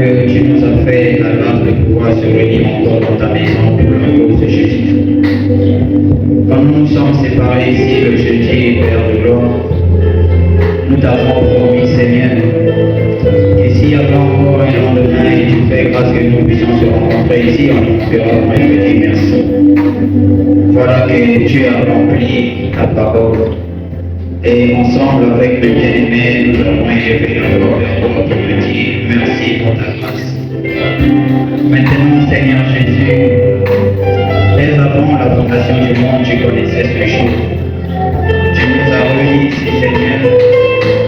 que tu nous as fait la grâce de pouvoir se réunir encore dans ta maison pour la cause de Jésus. Quand nous nous sommes séparés ici le jeudi, Père de gloire, nous t'avons promis, Seigneur, que s'il y avait encore un lendemain et tu fais grâce que nous puissions se rencontrer ici, on nous fera un petit merci. Voilà que tu as rempli ta parole. Et ensemble avec le bien-aimé, nous avons élevé notre cœur pour te dire merci pour ta grâce. Maintenant, Seigneur Jésus, dès avant la fondation du monde, tu connaissais ce jour. Tu nous as réunis ici, Seigneur,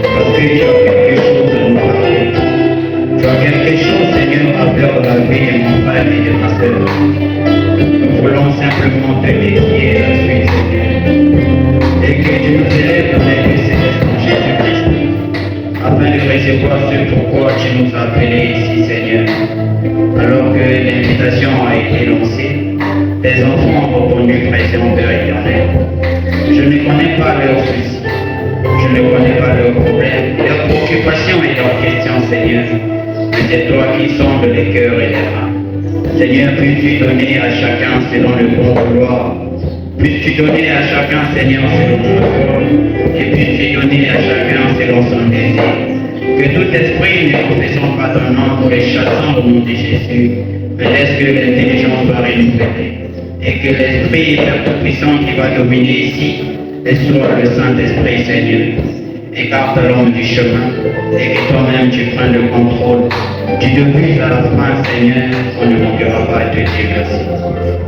parce que tu as quelque chose à nous parler. Tu as quelque chose, Seigneur, à faire dans la vie de mon frère et de ma soeur. Nous voulons simplement te dédier la suite, Seigneur. Et que tu nous élèves dans les rues célestes en Jésus-Christ, afin de recevoir ce pourquoi tu nous as appelés ici, Seigneur. Alors que l'invitation a été lancée, tes enfants ont répondu présent, Père éternel. Je ne connais pas leurs soucis, je ne connais pas leurs problèmes, leurs préoccupations et leurs questions, Seigneur. Mais c'est toi qui sondes les cœurs et les reins. Seigneur, puisses-tu donner à chacun selon le bon vouloir. Puisses-tu donner à chacun, Seigneur, selon ton parole, et puisses-tu donner à chacun selon son désir. Que tout esprit ne confessant pas ton nom pour les chassants au nom de Jésus, mais laisse que l'intelligence soit renouvelée. Et que l'esprit tout-puissant qui va dominer ici, soit le Saint-Esprit, Seigneur. Écarte l'homme du chemin, et que toi-même tu prennes le contrôle. Du début à la fin, Seigneur, on ne manquera pas de te dire merci.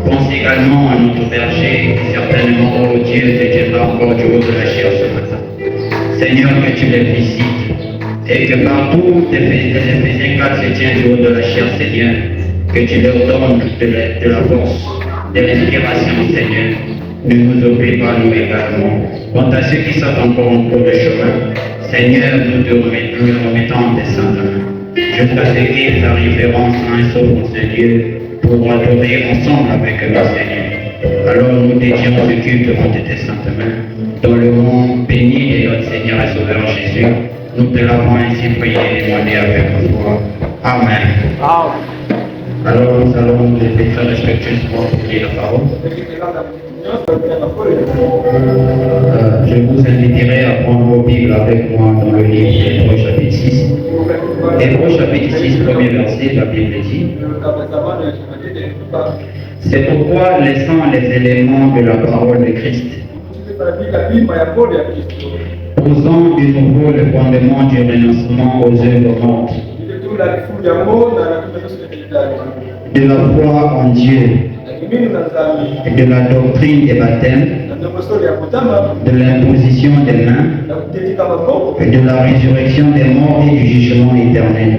Pense également à notre berger, qui certainement, oh Dieu, te tiendra encore du haut de la chair ce matin. Seigneur, que tu les visites, et que partout tes Éphésiens 4 se tiennent du haut de la chair, Seigneur, que tu leur donnes de la force, de l'inspiration, Seigneur. Ne nous oublie pas, nous également. Quant à ceux qui sont encore en cours de chemin, Seigneur, nous te remettons en tes saintes mains. Jusqu'à ce qu'ils arriveront sains et saufs en ce Dieu, pour adorer ensemble avec le Seigneur. Alors nous dédions ce culte devant tes saintes mains, dans le nom béni de notre Seigneur et Sauveur Jésus. Nous te l'avons ainsi prié et demandé avec foi. Amen. Alors nous allons les faire respectueusement pour lire la parole. Je vous inviterai à prendre vos Bibles avec moi dans le livre d'Hébreux chapitre 6. Hébreux chapitre 6, premier verset, la Bible dit: c'est pourquoi, laissant les éléments de la parole de Christ, posant de nouveau le fondement du renoncement aux œuvres mortes, de la foi en Dieu, de la doctrine des baptêmes, de l'imposition des mains, et de la résurrection des morts et du jugement éternel.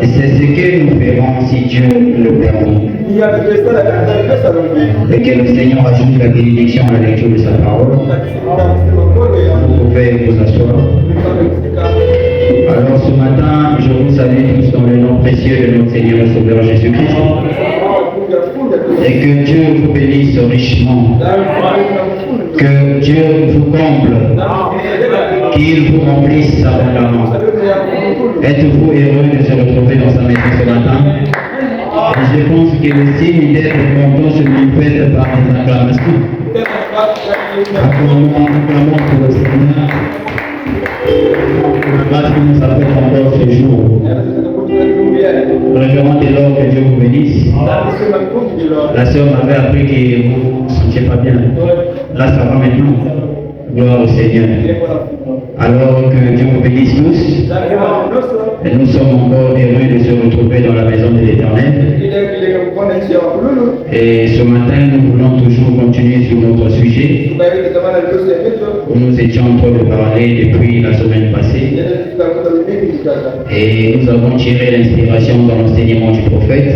Et c'est ce que nous ferons si Dieu le permet. Et que le Seigneur ajoute la bénédiction à la lecture de sa parole. Vous pouvez vous asseoir. Alors ce matin, je vous salue tous dans le nom précieux de notre Seigneur et Sauveur Jésus-Christ. Et que Dieu vous bénisse richement. Que Dieu vous comble. Qu'il vous remplisse abondamment. Êtes-vous heureux de se retrouver dans sa maison ce matin? Je pense que le signe d'être content se manifeste par les acclamations. Acclamons pour le Seigneur. Grâce qui nous a fait encore ce jour. Révérend Taylor, que Dieu vous bénisse. La sœur m'avait appris que vous ne vous sentiez pas bien. Là, ça va maintenant. Gloire au Seigneur. Alors que Dieu vous bénisse tous. Et nous sommes encore heureux de se retrouver dans la maison de l'Éternel. Et ce matin, nous voulons toujours continuer sur notre sujet. Nous étions en train de parler depuis la semaine passée. Et nous avons tiré l'inspiration dans l'enseignement du prophète.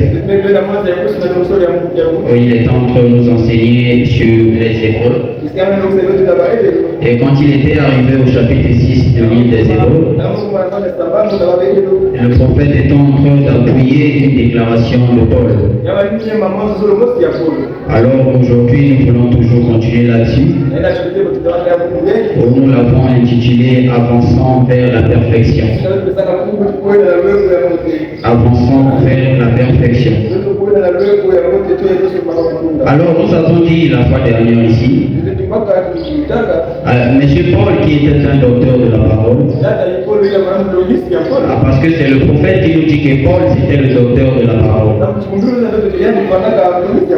Il est en train de nous enseigner sur les Hébreux. Et quand il était arrivé au chapitre 6 du livre des Hébreux, Le prophète est en train d'appuyer une déclaration de Paul. Alors aujourd'hui, nous voulons toujours continuer là-dessus. Nous l'avons intitulé Avançons vers la perfection. Avançons vers la perfection. Alors nous avons dit la fois dernière ici, Monsieur Paul qui était un docteur de la parole, parce que c'est le prophète qui nous dit que Paul c'était le docteur de la parole.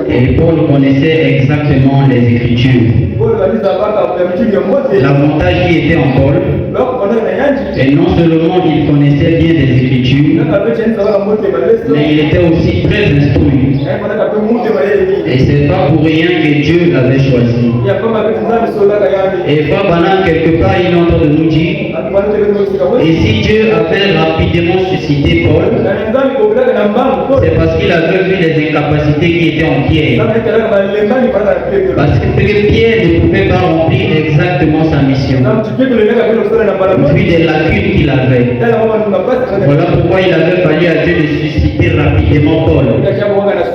Et Paul connaissait exactement les Écritures. L'avantage qui était en Paul, et non seulement il connaissait bien les Écritures, mais il était aussi très instruit. Et c'est pas pour rien que Dieu l'avait choisi. Et pendant quelque part, il est en train de nous dire, et si Dieu avait rapidement suscité Paul, c'est parce qu'il avait vu les incapacités qui étaient en Pierre. Parce que Pierre ne pouvait pas remplir exactement sa mission, vu des lacunes qu'il avait. Voilà pourquoi il avait fallu à Dieu de susciter rapidement Paul.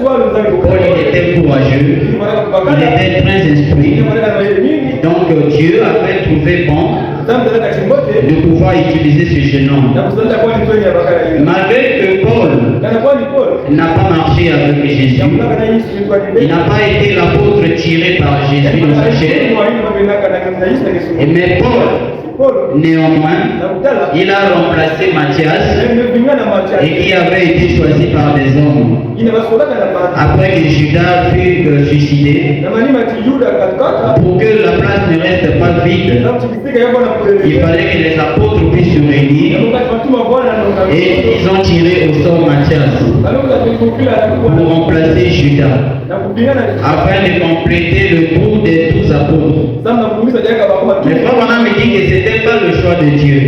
Paul était courageux, il était très instruit. Donc Dieu avait trouvé bon de pouvoir utiliser ce jeune homme. Malgré que Paul n'a pas marché avec Jésus, il n'a pas été l'apôtre tiré par Jésus dans sa chair. Mais Paul, néanmoins, il a remplacé Matthias et qui avait été choisi par des hommes. Après que Judas fut suicidé, pour que la place ne reste pas vide, il fallait que les apôtres puissent se réunir et ils ont tiré au sort Matthias pour remplacer Judas, afin de compléter le groupe des 12 apôtres. Mais Frère Branham me dit que ce n'était pas le choix de Dieu.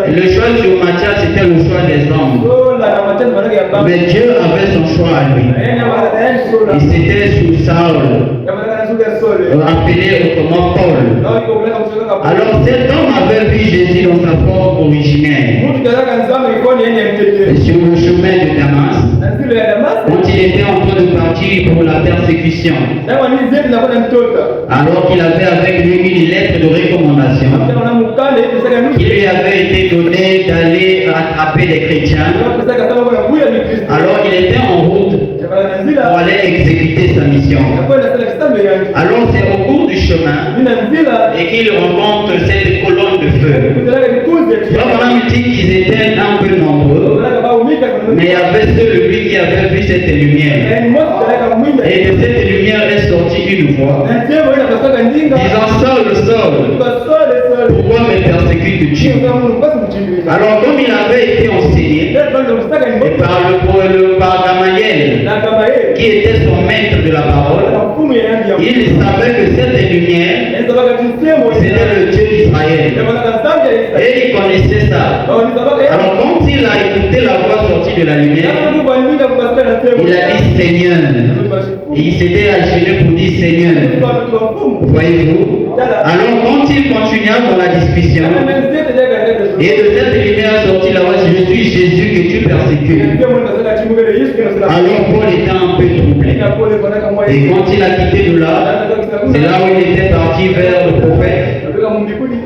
Le choix sur Matthias c'était le choix des hommes. Mais Dieu avait son choix à lui. Et c'était sur Saul, appelé autrement Paul. Alors cet homme avait vu Jésus dans sa forme originelle, sur le chemin de Damas, quand il était en train de partir pour la persécution. Alors qu'il avait avec lui une lettre de recommandation qui lui avait été donnée d'aller attraper les chrétiens. Alors il était en route pour aller exécuter sa mission. Alors c'est au cours du chemin et qu'il rencontre cette colonne de feu. On a dit qu'ils étaient un peu nombreux, mais il y avait seul lui qui avait vu cette lumière. Et de cette lumière est sortie une voix disant Saul, Saul, pourquoi me persécutes-tu? Alors comme il avait été enseigné par Gamaliel, qui était son maître de la parole, il savait que cette lumière c'était le Dieu d'Israël. Et il connaissait ça. Alors quand il a écouté la voix sortie de la lumière, il a dit Seigneur. Et il s'était aginé pour dire Seigneur. Voyez-vous? Alors quand il continua dans la discussion, et de cette lumière sortie là-bas, je suis Jésus que tu persécutes. Alors Paul était un peu troublé. Et quand il a quitté de là, c'est là où il était parti vers le prophète.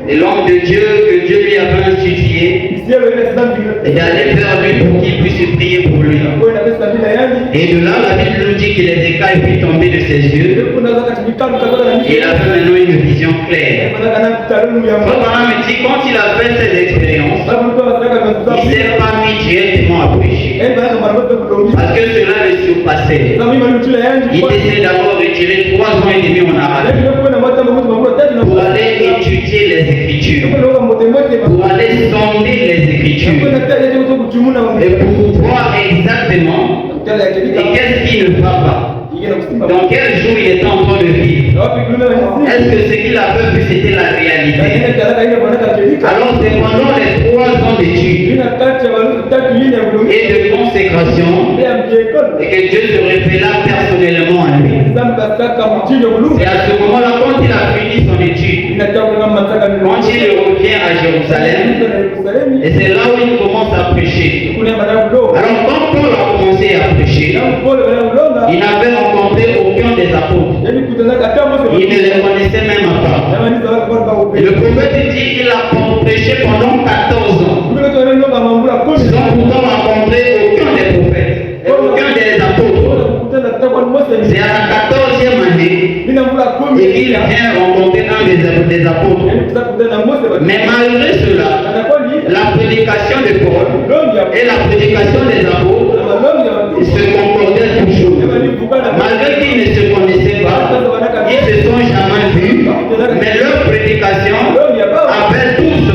Et l'homme de Dieu que Dieu lui avait institué, et d'aller vers lui pour qu'il puisse prier pour lui. Et de là, la Bible nous dit que les écailles furent tombées de ses yeux. Et il avait maintenant une vision claire. Frère me dit, quand il a fait ces expériences, il ne s'est pas mis directement à prêcher. Parce que cela le surpassait. Il essayait d'abord de retirer 3 ans et demi en Arabie pour aller étudier les Écritures, pour aller sonder les Écritures et pour voir exactement qu'est-ce qui ne va pas. Dans quel jour il était en train de vivre? Est-ce que ce qu'il avait vu c'était la réalité? Alors c'est pendant les 3 ans d'études et de consécration et que Dieu se révéla personnellement à lui. C'est à ce moment-là, quand il a fini son étude, quand il revient à Jérusalem, et c'est là où il commence Alors quand Paul a commencé à prêcher, il n'avait rencontré aucun des apôtres. Il ne les connaissait même pas. Et le prophète dit qu'il a prêché pendant 14 ans. Sans pourtant rencontrer aucun des prophètes et aucun des apôtres. C'est à la 14e année et qu'il vient rencontrer un des apôtres. Mais malgré cela, la prédication de Paul et la prédication des apôtres se concordaient toujours. Malgré qu'ils ne se connaissaient pas, ils ne se sont jamais vus, mais leur prédication avait tous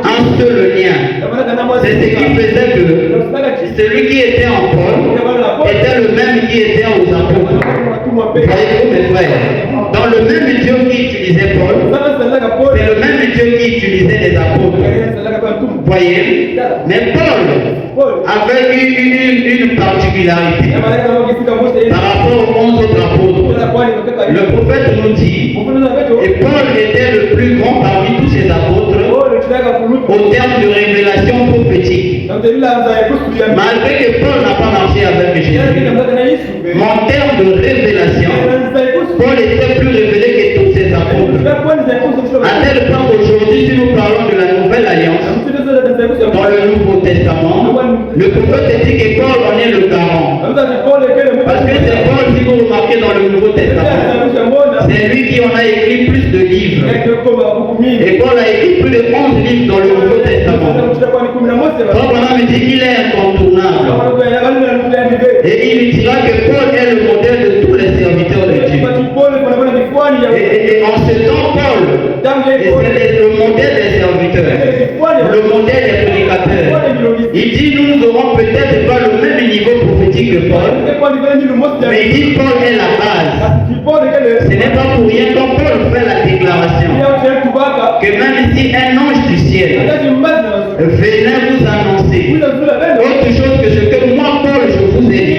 un seul lien. C'est ce qui faisait que celui qui était en Paul était le même qui était aux apôtres. Voyez-vous mes frères, dans le même Dieu qui utilisait Paul, c'est le même Dieu qui utilisait les apôtres. Voyez, mais Paul avait eu une particularité par rapport aux 11 autres apôtres. Le prophète nous dit, et Paul était le plus grand parmi tous ces apôtres au terme de révélation prophétique. Malgré que Paul n'a pas marché avec Jésus, mais en termes de révélation, Paul était plus révélé que tous ces apôtres. À tel point qu'aujourd'hui, si nous parlons de la nouvelle alliance, dans le Nouveau Testament, le prophète dit que Paul en est le garant. Parce que c'est Paul, si vous remarquez dans le Nouveau Testament, c'est lui qui en a écrit plus de livres. Et Paul a écrit plus de 11 livres dans le Nouveau Testament. Donc on a dit qu'il est incontournable. Et il dira que Paul est le modèle de tous les serviteurs de Dieu. Et en ce temps, Paul est le modèle des serviteurs, le modèle des prédicateurs. Il dit, nous n'aurons peut-être pas le même niveau prophétique que Paul, mais il dit Paul est la base. Ce n'est pas pour rien quand Paul fait la déclaration que même si un ange du ciel venait vous annoncer autre chose que ce que moi Paul je vous ai dit,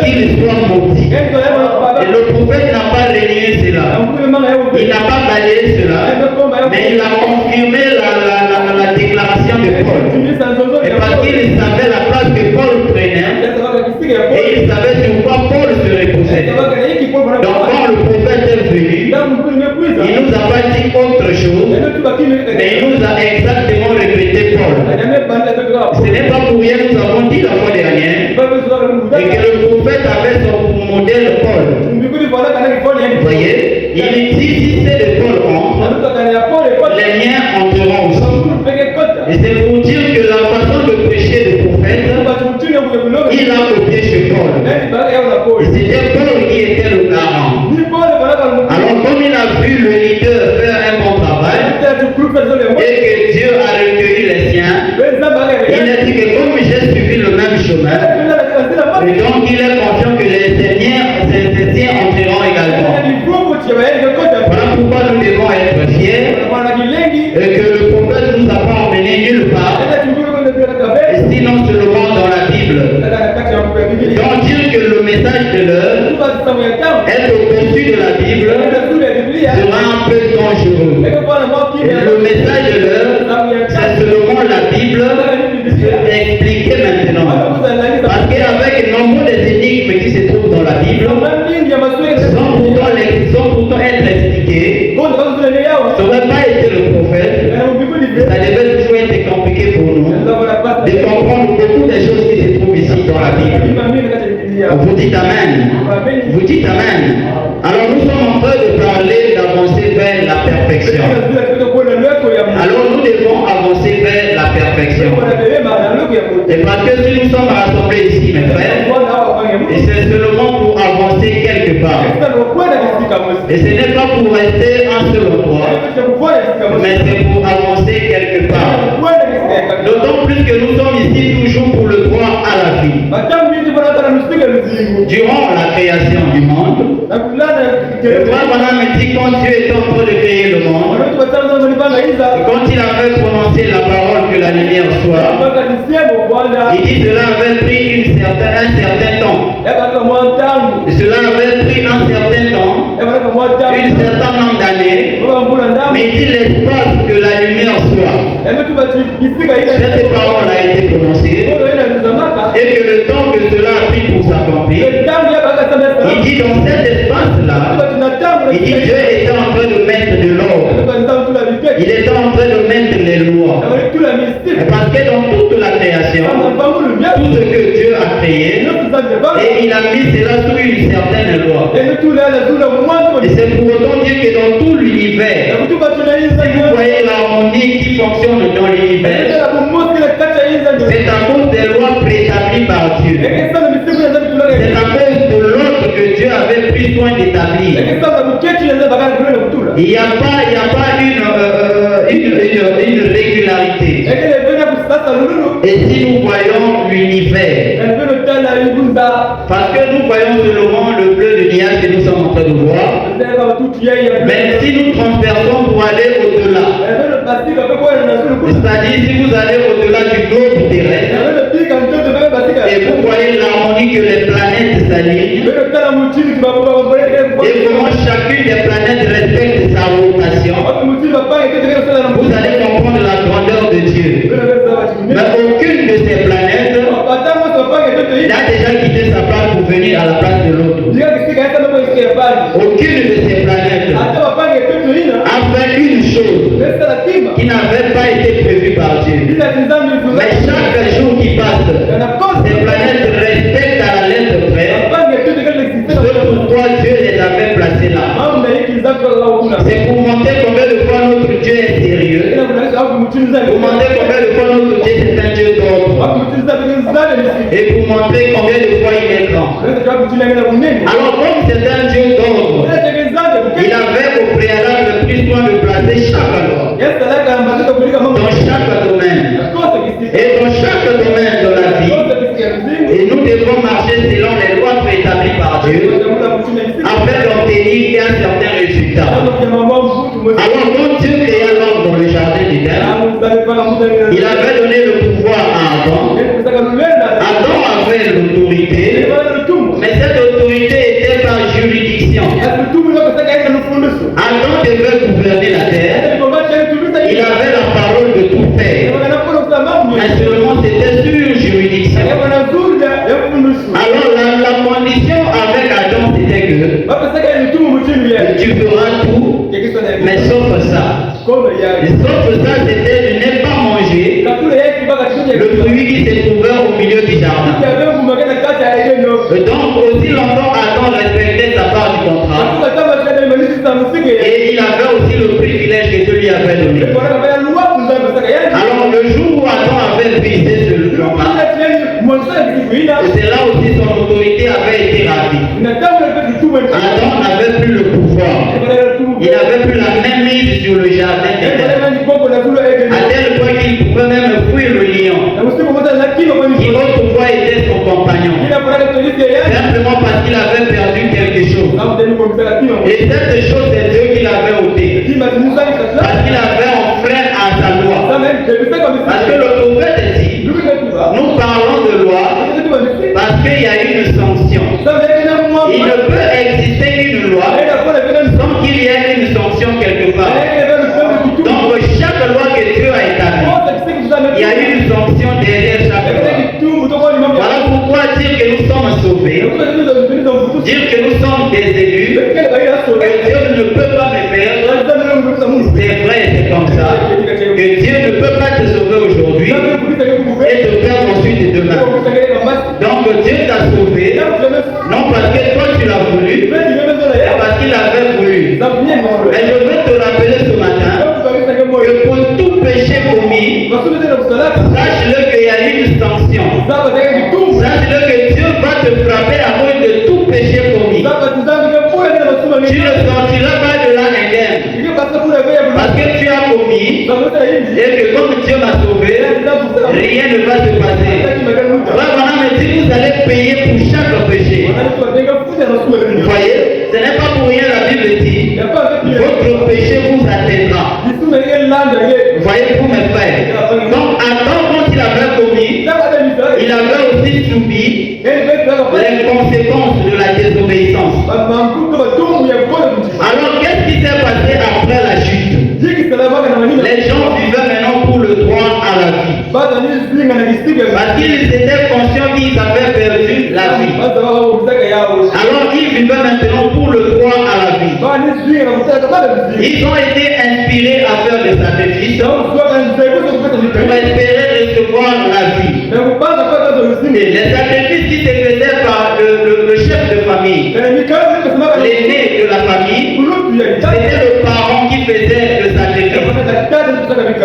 qu'il soit maudit. Et le prophète n'a pas renié cela, il n'a pas balayé cela, mais il a confirmé la déclaration de Paul. Et parce qu'il savait la place que Paul prenait, et il savait sur quoi Paul se reposait. Donc quand le prophète est venu, il nous a pas dit autre chose, mais il nous a exactement répété Paul. Ce n'est pas pour rien, nous avons dit la fois dernière, et que le prophète avait son modèle Paul. Vous voyez, il dit si c'est de Paul entre, les miens entreront aussi. Et c'est pour dire que la façon de prêcher le prophète, il a copié chez Paul. Et c'était Paul qui était le garant. Alors comme il a vu le leader faire un bon travail, et que Dieu a recueilli les siens, il a dit que comme j'ai suivi le même chemin, et donc il est confiant que les siens entreront également. Voilà pourquoi nous devons être fiers, et que le prophète nous a pas emmené nulle part, et sinon seulement dans la Bible. Donc dire que le message de l'heure est au-dessus de la Bible sera un peu dangereux. Et le message de l'heure, c'est seulement la Bible expliquée maintenant. Parce qu'avec nombre des énigmes qui se trouvent dans la Bible, sans pourtant être expliquées, ça n'aurait pas été le prophète. Ça devait toujours être compliqué pour nous de comprendre beaucoup des choses qui se trouvent ici dans la Bible. Vous dites Amen. Vous dites Amen. Alors nous sommes en train de parler d'avancer vers la perfection. Alors nous devons avancer vers la perfection. Et parce que si nous sommes rassemblés ici, mes frères, et c'est seulement pour avancer quelque part. Et ce n'est pas pour rester un seul endroit, mais c'est pour avancer quelque part. D'autant plus que nous sommes ici toujours pour le droit à la vie. Durant la création du monde, le roi Branham dit quand Dieu est en train de créer le monde, quand il avait prononcé la parole que la lumière soit, il dit cela avait pris un certain temps. Cela avait pris un certain temps, un certain nombre d'années, mais il dit l'espace que la lumière soit. Cette parole a été prononcée. s'accomplir. Il dit dans cet espace-là, il dit Dieu était en train de mettre de l'ordre. Il était en train de mettre les lois. Parce que dans toute la création, tout ce que Dieu a créé, et il a mis cela sous une certaine loi. Et c'est pour autant dire que dans tout l'univers, si vous voyez l'harmonie qui fonctionne dans l'univers, c'est à cause des lois préétablies par Dieu. C'est à cause de l'ordre que Dieu avait pris soin d'établir. Il n'y a pas une régularité. Et si nous voyons l'univers, parce que nous voyons seulement le bleu de nuage que nous sommes en train de voir, mais si nous transversons pour aller au-delà, c'est-à-dire si vous allez au-delà du globe terrestre, et vous voyez l'harmonie que les planètes s'alignent, et comment chacune des planètes respecte sa rotation, vous allez comprendre la grandeur de Dieu. Mais aucune de ces planètes n'a déjà quitté sa place pour venir à la place de l'autre. Aucune de ces planètes a fait une chose qui n'avait pas été prévue par Dieu. Mais chaque jour qui passe, ces planètes respectent à la lettre près ce pourquoi Dieu les avait placées là. C'est pour montrer combien de fois notre Dieu est sérieux. Pour montrer combien de fois notre Dieu c'est un Dieu d'ordre. Et pour montrer combien de fois il est grand. Alors comme c'est un Dieu d'ordre, il avait au préalable pris soin de placer chaque loi dans chaque domaine. Et dans chaque domaine de la vie, et nous devons marcher selon les lois préétablies par Dieu afin d'obtenir un certain résultat. Alors quand Dieu créa l'homme dans le jardin d'Éden, il avait donné le pouvoir à Adam. Adam avait l'autorité, mais cette autorité était par juridiction. Adam devait gouverner la terre. Il avait la parole de tout faire. Mais seulement c'était sur juridiction. Alors la condition avec Adam c'était que tu feras tout, mais sauf ça. Et sauf ça c'était de ne pas manger le fruit qui se trouvait au milieu du jardin. Donc aussi longtemps Adam respectait sa part du contrat. Et il avait aussi le privilège que Dieu lui avait donné. Alors le jour où Adam avait brisé ce contrat, c'est là aussi son autorité avait été ravie. Adam n'avait plus le pouvoir. Il n'avait plus la même mise sur le jardin. À tel point qu'il pouvait même fuir le lion, qui autrefois était son compagnon, simplement parce qu'il avait perdu quelque chose. Et cette chose, c'est Dieu qui l'avait ôté, parce qu'il avait enfreint à sa loi. Parce que le prophète dit, nous parlons de loi parce qu'il y a une sanction. Il ne peut exister une loi sans qu'il y ait une sanction quelque part. Donc chaque loi que Dieu a établie, il y a une sanction derrière chaque loi. Voilà pourquoi dire que nous sommes sauvés, dire que nous sommes des élus, que Dieu ne peut pas me perdre, c'est vrai, c'est comme ça. Que Dieu ne peut pas te sauver aujourd'hui et te perdre ensuite demain. Donc Dieu t'a sauvé, non parce que toi tu l'as voulu, mais parce qu'il avait voulu. Et je veux te rappeler ce matin que pour tout péché commis, sache-le qu'il y a une sanction. Sache-le que Dieu va te frapper à cause de tout péché commis. Tu ne sortiras pas de là indemne. Parce que tu as commis et que comme Dieu m'a sauvé, rien ne va se passer. Voilà, mais si vous allez payer pour chaque péché. Vous voyez, ce n'est pas pour rien la Bible dit, votre péché vous atteindra. Vous voyez, vous mes frères. Donc Adam, quand il avait commis, il avait aussi subi les conséquences de la désobéissance. Alors qu'est-ce qui s'est passé après la chute? Les gens vivaient maintenant pour le droit à la vie. Parce qu'ils étaient conscients qu'ils avaient perdu la vie. Alors ils vivaient maintenant pour le droit à la vie. Ils ont été inspirés à faire des sacrifices pour espérer recevoir la vie. Et les sacrifices qui se faisaient par le chef de famille, l'aîné de la famille, c'était le parent qui faisait le sacrifice.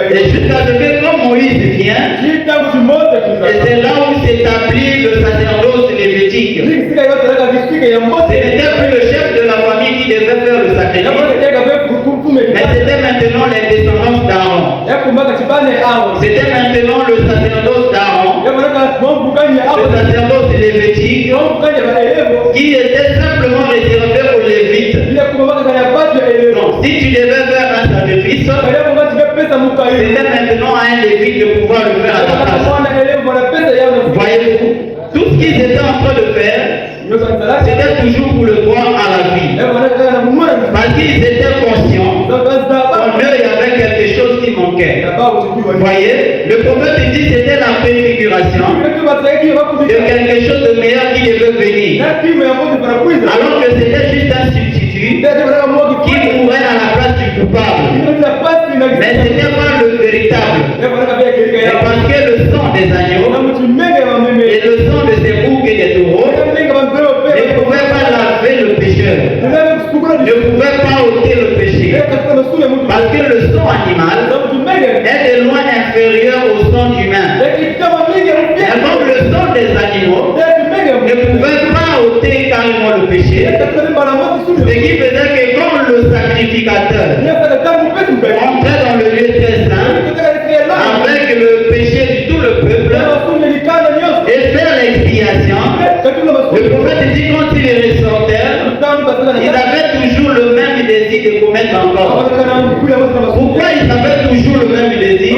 Et jusqu'à ce que quand Moïse vient, et c'est là où s'établit le sacerdoce lévitique. Ce n'était plus le chef de la famille qui devait faire le sacrifice, mais c'était maintenant les descendants d'Aaron. C'était maintenant le sacerdoce d'Aaron, le sacerdoce lévitique, qui était simplement réservé aux Lévites. Donc, si tu devais faire un sacrifice, c'était maintenant à un Lévite de pouvoir le faire à ta place. Voyez-vous, tout ce qu'ils étaient en train de faire, c'était toujours pour le droit à la vie. Parce qu'ils étaient conscients qu'en eux, il y avait quelque chose qui manquait. Vous voyez, le prophète dit que c'était la préfiguration de quelque chose de meilleur qui devait venir. Alors que c'était juste un substitut qui mourrait à la place du coupable. Mais ce n'était pas le véritable. Et parce que le sang des agneaux et le sang de ces boucs et des taureaux ne pouvaient pas laver le pécheur, ne pouvaient pas ôter le péché. Parce que le sang animal est de loin inférieur au sang humain. Et comme le sang des animaux ne pouvait pas ôter carrément le péché, ce qui faisait que quand le sacrificateur entrait dans le lieu très saint avec le péché de tout le peuple et faire l'expiation, le prophète dit quand il ressortait, ils avaient toujours le même désir de commettre encore. Pourquoi ils avaient toujours le même désir?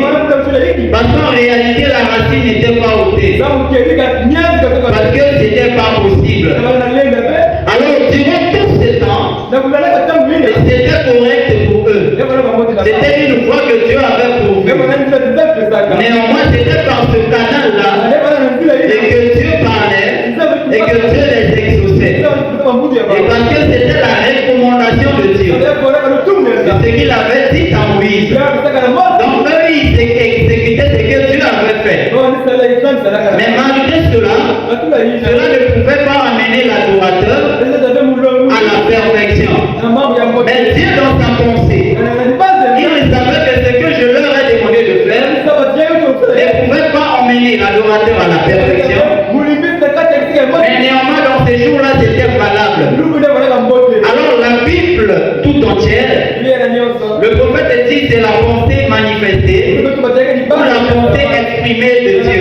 Parce qu'en réalité la racine n'était pas ôtée. Parce que c'était pas possible. Alors durant tout ce temps, c'était correct pour eux. C'était une foi que Dieu avait pourvu. Néanmoins, c'était par ce canal-là et que Dieu parlait et que Dieu les exauçait. Et parce que c'était la recommandation de Dieu. C'est ce qu'il avait dit à Moïse. Donc eux, ils exécutaient ce que Dieu avait fait. Mais malgré cela, cela ne pouvait pas amener l'adorateur à la perfection. Mais Dieu, dans sa pensée, il savait que ce que je leur ai demandé de faire ne pouvait pas emmener l'adorateur à la perfection. Mais néanmoins, dans ces jours-là, c'était valable. Alors la Bible tout entière, le prophète dit c'est la pensée manifestée ou la pensée exprimée de Dieu.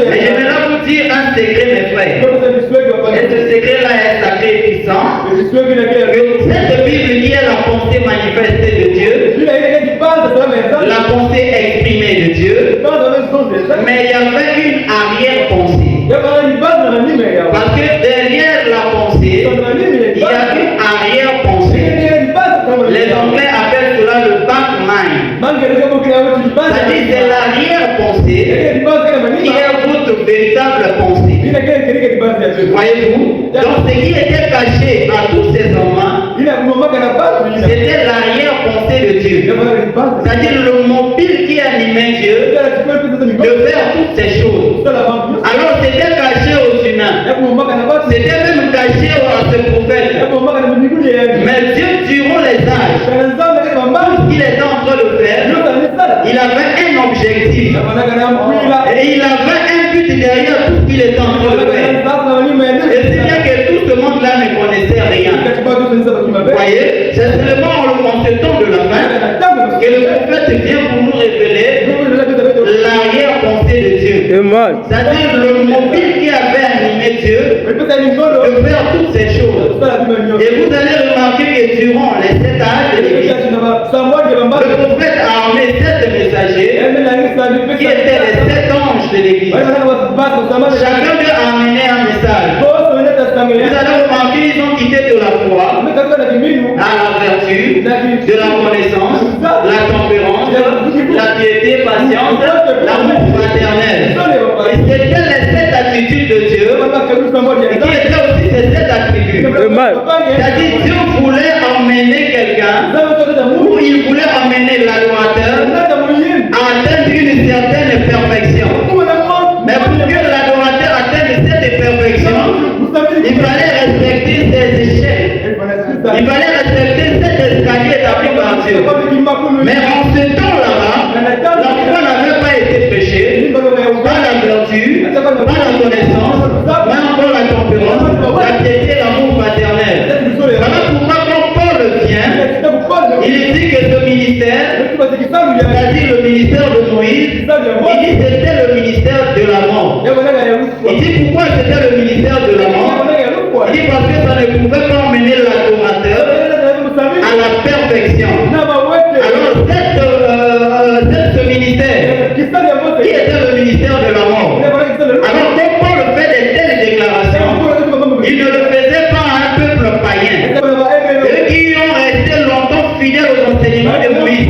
Mais j'aimerais vous dire un secret, mes frères. Et ce secret-là est sacré et puissant. Que cette Bible qui est la pensée manifestée de Dieu, la pensée exprimée de Dieu, mais il y avait une arrière-pensée. Parce que derrière la pensée, il y a une arrière-pensée. Les Anglais appellent cela le back mind. C'est-à-dire c'est l'arrière-pensée qui est votre véritable pensée. Voyez-vous? Donc ce qui était caché à tous ces hommes, c'était l'arrière-pensée de Dieu. C'est-à-dire le mobile qui animait Dieu de faire toutes ces choses. Alors c'était caché aux humains. C'était même caché à ce prophète. Mais Dieu, durant les âges, tout ce qu'il était en train de faire, il avait un objectif. Et il avait un but derrière tout ce qu'il était en train de faire. Et c'est bien que tout ce monde-là ne connaissait rien. Vous voyez, c'est seulement en ce temps de la fin que le prophète vient pour nous révéler l'arrière-pensée de Dieu. C'est-à-dire le mobile qui avait animé Dieu de faire toutes ces choses. Et vous allez remarquer que durant les 7 âges de l'Église, le prophète a armé 7 messagers qui étaient les 7 anges de l'Église. Chacun d'eux a amené un message. Vous allez remarquer qu'ils ont quitté de la foi à la vertu, de la connaissance, la tempérance, la piété, patience, l'amour fraternel. Et c'était cette attitude de Dieu qui était aussi cette attribut. C'est-à-dire Dieu voulait emmener quelqu'un, ou il voulait emmener l'adorateur à atteindre une certaine perfection. Mais pour que l'adorateur atteigne cette perfection, il fallait respecter ses échelles. Il fallait respecter cet escalier établi par Dieu. Mais en ce temps-là, la foi n'avait pas été prêchée, pas la vertu, pas la connaissance, mais encore la tempérance, la piété, l'amour fraternel. Voilà pourquoi quand Paul vient, il dit que ce ministère, c'est-à-dire le ministère de Moïse, il dit que c'était le ministère de la mort. Il dit pourquoi c'était le ministère de la mort? Il dit parce que ça ne pouvait pas emmener l'adorateur à la perfection. Alors ce ministère, qui était le ministère de la mort? Alors quand Paul fait de telles déclarations, il ne le faisait pas à un peuple païen. Eux qui ont resté longtemps fidèles aux enseignements de Moïse.